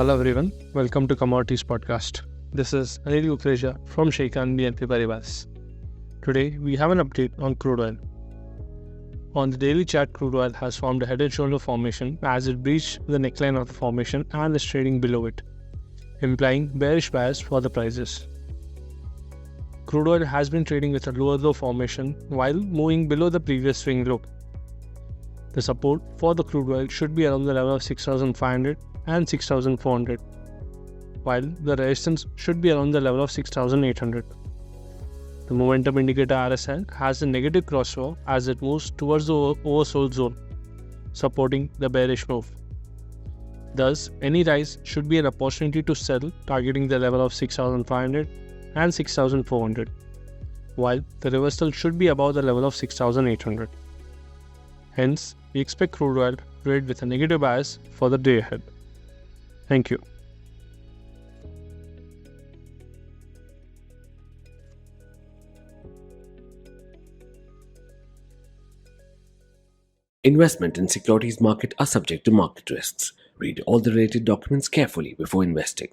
Hello everyone, welcome to Commodities podcast. This is 𝗀𝗍𝗀𝗀𝗀 from Sharekhan BNP Paribas. Today we have an update on crude oil. On the daily chart, crude oil has formed a head and shoulder formation as it breached the neckline of the formation and is trading below it, implying bearish bias for the prices. Crude oil has been trading with a lower low formation while moving below the previous swing low. The support for the crude oil should be around the level of 6,500 and 6,400, while the resistance should be around the level of 6,800. The momentum indicator RSI has a negative crossover as it moves towards the oversold zone, supporting the bearish move. Thus, any rise should be an opportunity to sell, targeting the level of 6,500 and 6,400, while the reversal should be above the level of 6,800. Hence, we expect crude oil to trade with a negative bias for the day ahead. Thank you. Investment in securities market are subject to market risks. Read all the related documents carefully before investing.